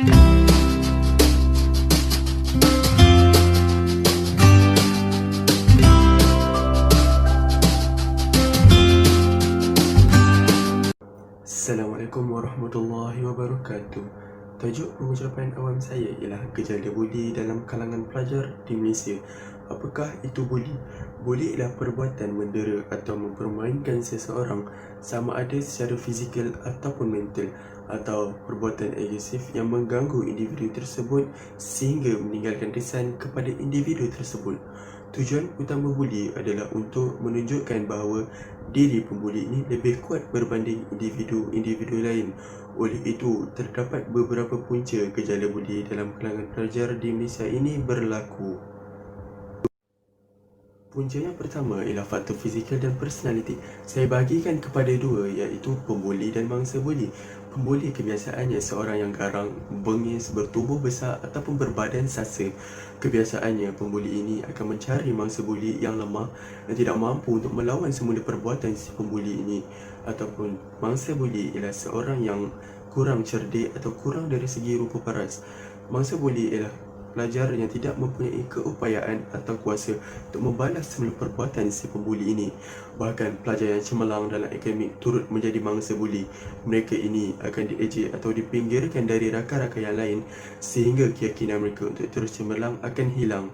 Assalamualaikum warahmatullahi wabarakatuh. Tajuk pengucapan awam saya ialah gejala buli dalam kalangan pelajar di Malaysia. Apakah itu buli? Buli ialah perbuatan mendera atau mempermainkan seseorang, sama ada secara fizikal ataupun mental, atau perbuatan agresif yang mengganggu individu tersebut sehingga meninggalkan kesan kepada individu tersebut. Tujuan utama buli adalah untuk menunjukkan bahawa diri pembuli ini lebih kuat berbanding individu-individu lain. Oleh itu, terdapat beberapa punca gejala buli dalam kalangan pelajar di Malaysia ini berlaku. Punca yang pertama ialah faktor fizikal dan personaliti. Saya bahagikan kepada dua, iaitu pembuli dan mangsa buli. Pembuli kebiasaannya seorang yang garang, bengis, bertubuh besar ataupun berbadan sasa. Kebiasaannya pembuli ini akan mencari mangsa buli yang lemah dan tidak mampu untuk melawan semula perbuatan si pembuli ini. Ataupun mangsa buli ialah seorang yang kurang cerdik atau kurang dari segi rupa paras. Mangsa buli ialah pelajar yang tidak mempunyai keupayaan atau kuasa untuk membalas semula perbuatan si pembuli ini. Bahkan pelajar yang cemerlang dalam akademik turut menjadi mangsa buli. Mereka ini akan diejek atau dipinggirkan dari rakan-rakan yang lain sehingga keyakinan mereka untuk terus cemerlang akan hilang.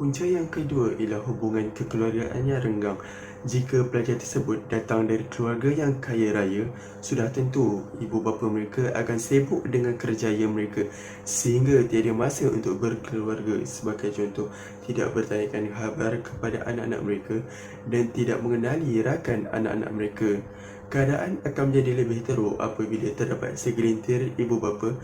Punca yang kedua ialah hubungan kekeluargaannya renggang. Jika pelajar tersebut datang dari keluarga yang kaya raya, sudah tentu ibu bapa mereka akan sibuk dengan kerjaya mereka sehingga tiada masa untuk berkeluarga. Sebagai contoh, tidak bertanyakan khabar kepada anak-anak mereka dan tidak mengenali rakan anak-anak mereka. Keadaan akan menjadi lebih teruk apabila terdapat segelintir ibu bapa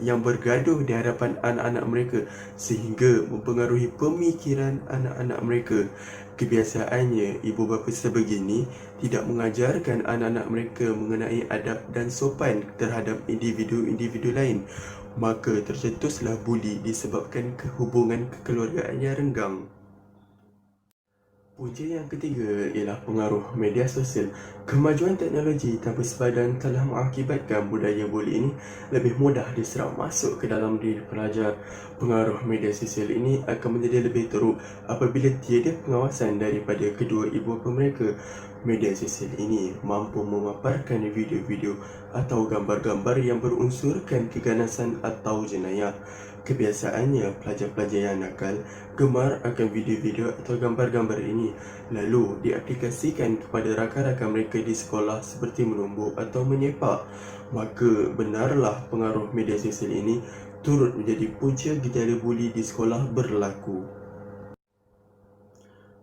yang bergaduh di hadapan anak-anak mereka sehingga mempengaruhi pemikiran anak-anak mereka. Kebiasaannya, ibu bapa sebegini tidak mengajarkan anak-anak mereka mengenai adab dan sopan terhadap individu-individu lain. Maka tercetuslah buli disebabkan hubungan kekeluargaannya renggang. Punca yang ketiga ialah pengaruh media sosial. Kemajuan teknologi tanpa sepadan telah mengakibatkan budaya buli ini lebih mudah diserap masuk ke dalam diri pelajar. Pengaruh media sosial ini akan menjadi lebih teruk apabila tiada pengawasan daripada kedua ibu bapa mereka. Media sosial ini mampu memaparkan video-video atau gambar-gambar yang berunsurkan keganasan atau jenayah. Kebiasaannya, pelajar-pelajar yang nakal gemar akan video-video atau gambar-gambar ini lalu diaplikasikan kepada rakan-rakan mereka di sekolah seperti menumbuk atau menyepak. Maka benarlah pengaruh media sosial ini turut menjadi punca gejala buli di sekolah berlaku.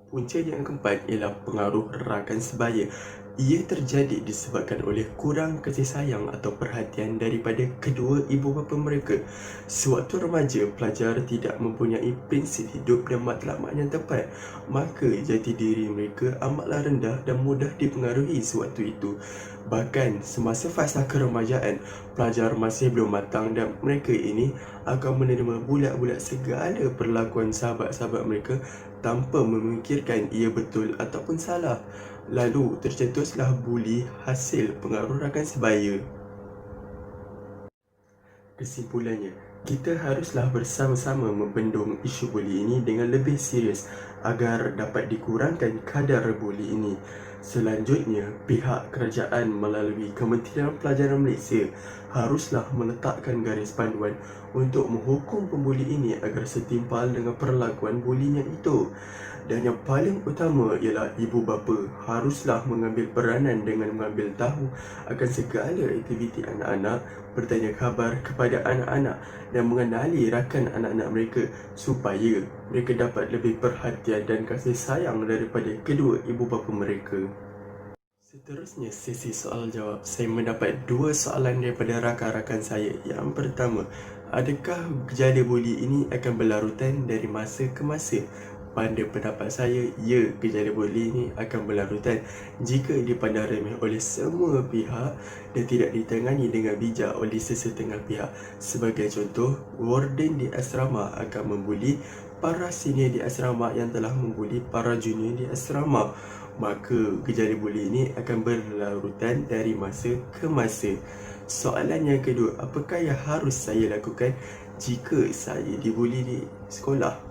Punca yang keempat ialah pengaruh rakan sebaya. Ia terjadi disebabkan oleh kurang kasih sayang atau perhatian daripada kedua ibu bapa mereka. Sewaktu remaja, pelajar tidak mempunyai prinsip hidup dan matlamat yang tepat, maka jati diri mereka amatlah rendah dan mudah dipengaruhi sewaktu itu. Bahkan semasa fasa keremajaan, pelajar masih belum matang dan mereka ini akan menerima bulat-bulat segala perlakuan sahabat-sahabat mereka tanpa memikirkan ia betul ataupun salah. Lalu tercetuslah buli hasil pengaruh rakan sebaya. Kesimpulannya, kita haruslah bersama-sama membendung isu buli ini dengan lebih serius agar dapat dikurangkan kadar buli ini. Selanjutnya, pihak kerajaan melalui Kementerian Pelajaran Malaysia haruslah meletakkan garis panduan untuk menghukum pembuli ini agar setimpal dengan perlakuan bulinya itu. Dan yang paling utama ialah ibu bapa haruslah mengambil peranan dengan mengambil tahu akan segala aktiviti anak-anak, bertanya khabar kepada anak-anak dan mengenali rakan anak-anak mereka supaya mereka dapat lebih perhatian dan kasih sayang daripada kedua ibu bapa mereka. Seterusnya, sesi soal jawab. Saya mendapat dua soalan daripada rakan-rakan saya. Yang pertama, adakah gejala buli ini akan berlarutan dari masa ke masa? Pada pendapat saya, ya, gejala buli ini akan berlarutan jika dipandang remeh oleh semua pihak dan tidak ditangani dengan bijak oleh sesetengah pihak. Sebagai contoh, warden di asrama akan membuli para senior di asrama yang telah membuli para junior di asrama. Maka gejala buli ini akan berlarutan dari masa ke masa. Soalan yang kedua, apakah yang harus saya lakukan jika saya dibuli di sekolah?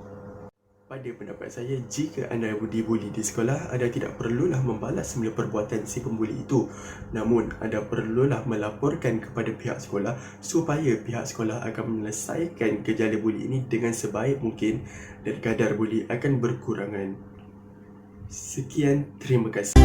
Pada pendapat saya, jika anda dibuli di sekolah, anda tidak perlulah membalas semula perbuatan si pembuli itu. Namun, anda perlulah melaporkan kepada pihak sekolah supaya pihak sekolah akan menyelesaikan gejala buli ini dengan sebaik mungkin dan kadar buli akan berkurangan. Sekian, terima kasih.